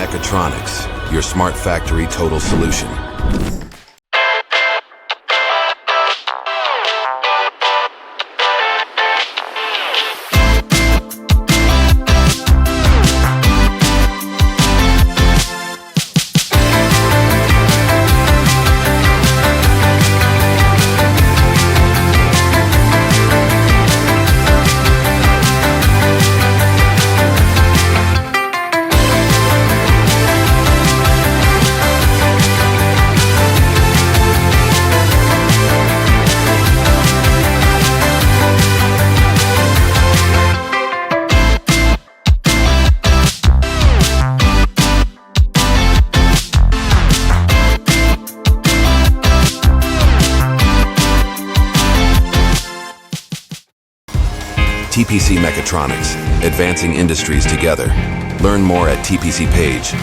Mechatronics, your smart factory total solution. TPC Mechatronics, advancing industries together. Learn more at tpcpage.co.kr.